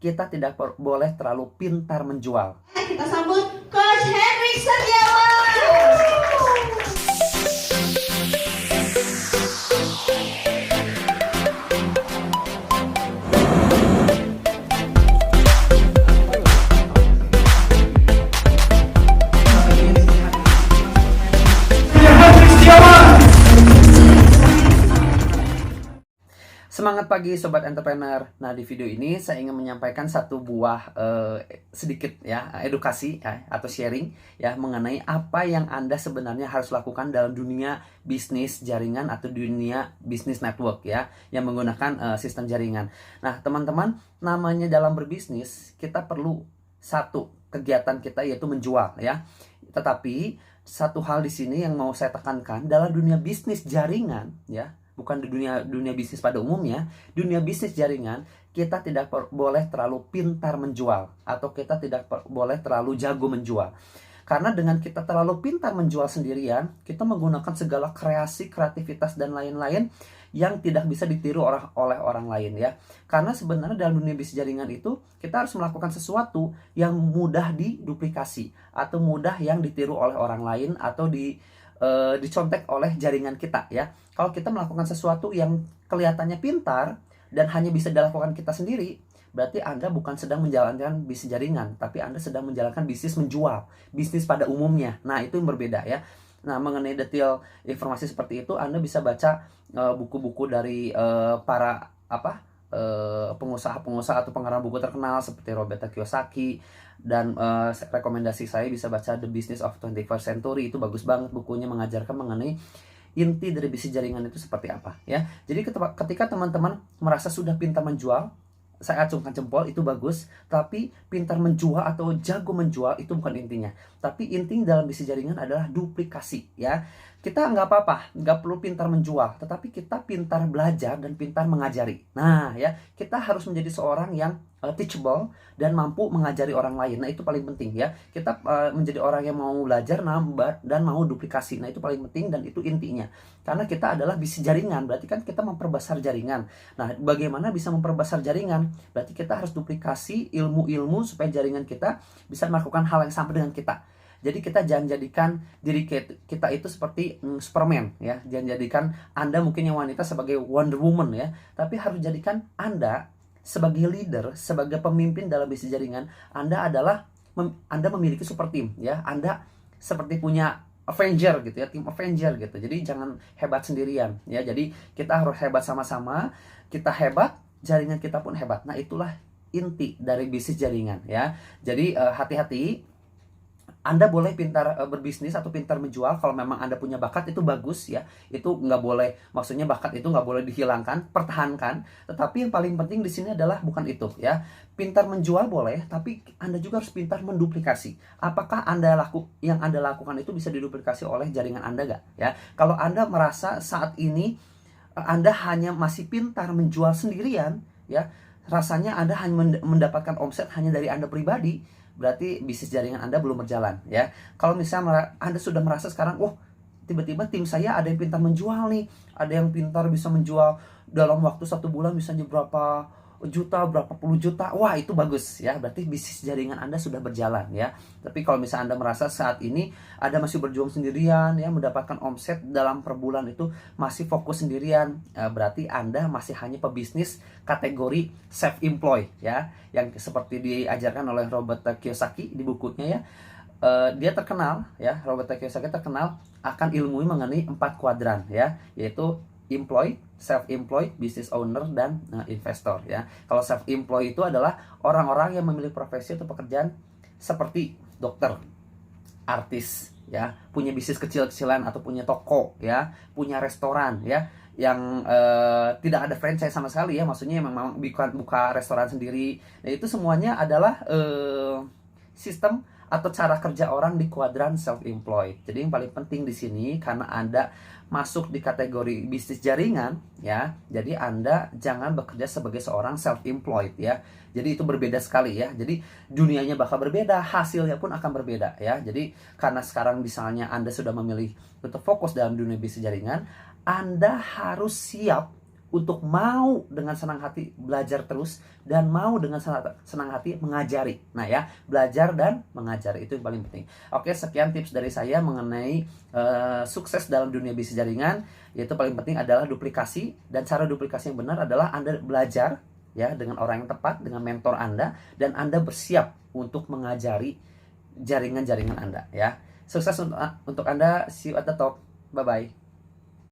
kita tidak boleh terlalu pintar menjual. Kita sambut Coach Henry Setiawan. Semangat pagi Sobat Entrepreneur. Nah, di video ini saya ingin menyampaikan satu buah sedikit ya edukasi ya, atau sharing ya mengenai apa yang Anda sebenarnya harus lakukan dalam dunia bisnis jaringan atau dunia bisnis network ya yang menggunakan sistem jaringan. Nah, teman-teman, namanya dalam berbisnis kita perlu satu kegiatan kita yaitu menjual ya. Tetapi satu hal di sini yang mau saya tekankan dalam dunia bisnis jaringan ya, bukan di dunia bisnis pada umumnya, dunia bisnis jaringan, kita tidak boleh terlalu pintar menjual atau kita tidak boleh terlalu jago menjual. Karena dengan kita terlalu pintar menjual sendirian, kita menggunakan segala kreasi, kreativitas dan lain-lain yang tidak bisa ditiru oleh orang lain ya. Karena sebenarnya dalam dunia bisnis jaringan itu kita harus melakukan sesuatu yang mudah diduplikasi atau mudah yang ditiru oleh orang lain atau dicontek oleh jaringan kita ya. Kalau kita melakukan sesuatu yang kelihatannya pintar dan hanya bisa dilakukan kita sendiri, berarti Anda bukan sedang menjalankan bisnis jaringan, tapi Anda sedang menjalankan bisnis menjual, bisnis pada umumnya. Nah, itu yang berbeda ya. Nah, mengenai detail informasi seperti itu, Anda bisa baca buku-buku dari para pengusaha-pengusaha atau pengarang buku terkenal seperti Robert Kiyosaki. Dan rekomendasi saya bisa baca The Business of 21st Century, itu bagus banget bukunya, mengajarkan mengenai inti dari bisnis jaringan itu seperti apa ya. Jadi ketika teman-teman merasa sudah pintar menjual, saya acungkan jempol, itu bagus. Tapi pintar menjual atau jago menjual itu bukan intinya. Tapi inti dalam bisnis jaringan adalah duplikasi ya. Kita nggak apa-apa, nggak perlu pintar menjual, tetapi kita pintar belajar dan pintar mengajari. Nah ya, kita harus menjadi seorang yang teachable dan mampu mengajari orang lain. Nah, itu paling penting ya. Kita menjadi orang yang mau belajar dan mau duplikasi. Nah, itu paling penting dan itu intinya. Karena kita adalah bisnis jaringan, berarti kan kita memperbesar jaringan. Nah, bagaimana bisa memperbesar jaringan? Berarti kita harus duplikasi ilmu-ilmu supaya jaringan kita bisa melakukan hal yang sama dengan kita. Jadi kita jangan jadikan diri kita itu seperti Superman ya. Jangan jadikan Anda mungkin yang wanita sebagai Wonder Woman ya. Tapi harus jadikan Anda sebagai leader, sebagai pemimpin dalam bisnis jaringan. Anda memiliki super team ya. Anda seperti punya Avenger gitu ya, tim Avenger gitu. Jadi jangan hebat sendirian ya. Jadi kita harus hebat sama-sama. Kita hebat, jaringan kita pun hebat. Nah, itulah inti dari bisnis jaringan ya. Jadi hati-hati. Anda boleh pintar berbisnis atau pintar menjual kalau memang Anda punya bakat, itu bagus ya. Itu nggak boleh, maksudnya bakat itu nggak boleh dihilangkan, pertahankan. Tetapi yang paling penting di sini adalah bukan itu ya. Pintar menjual boleh, tapi Anda juga harus pintar menduplikasi. Apakah yang Anda lakukan itu bisa diduplikasi oleh jaringan Anda nggak ya? Kalau Anda merasa saat ini Anda hanya masih pintar menjual sendirian ya, rasanya Anda hanya mendapatkan omset hanya dari Anda pribadi, berarti bisnis jaringan Anda belum berjalan ya. Kalau misalnya Anda sudah merasa sekarang, wah tiba-tiba tim saya ada yang pintar menjual nih, ada yang pintar bisa menjual dalam waktu 1 bulan bisa berapa juta, berapa puluh juta, wah itu bagus ya, berarti bisnis jaringan Anda sudah berjalan ya. Tapi kalau misalnya Anda merasa saat ini Anda masih berjuang sendirian ya, mendapatkan omset dalam per bulan itu masih fokus sendirian, berarti Anda masih hanya pebisnis kategori self-employed ya, yang seperti diajarkan oleh Robert Kiyosaki di bukunya ya. Dia terkenal ya, Robert Kiyosaki terkenal akan ilmu mengenai 4 kuadran ya, yaitu employed, self-employed, business owner, dan investor ya. Kalau self-employed itu adalah orang-orang yang memiliki profesi atau pekerjaan seperti dokter, artis ya, punya bisnis kecil-kecilan atau punya toko ya, punya restoran ya, yang tidak ada franchise sama sekali ya, maksudnya memang buka restoran sendiri. Nah, itu semuanya adalah sistem atau cara kerja orang di kuadran self-employed. Jadi yang paling penting di sini, karena Anda masuk di kategori bisnis jaringan ya, jadi Anda jangan bekerja sebagai seorang self-employed ya. Jadi itu berbeda sekali ya. Jadi dunianya bakal berbeda, hasilnya pun akan berbeda ya. Jadi karena sekarang misalnya Anda sudah memilih untuk fokus dalam dunia bisnis jaringan, Anda harus siap untuk mau dengan senang hati belajar terus dan mau dengan senang hati mengajari. Nah ya, belajar dan mengajari itu yang paling penting. Oke, sekian tips dari saya mengenai sukses dalam dunia bisnis jaringan. Yaitu paling penting adalah duplikasi, dan cara duplikasi yang benar adalah Anda belajar ya dengan orang yang tepat, dengan mentor Anda, dan Anda bersiap untuk mengajari jaringan-jaringan Anda ya. Sukses untuk Anda. See you at the top. Bye bye.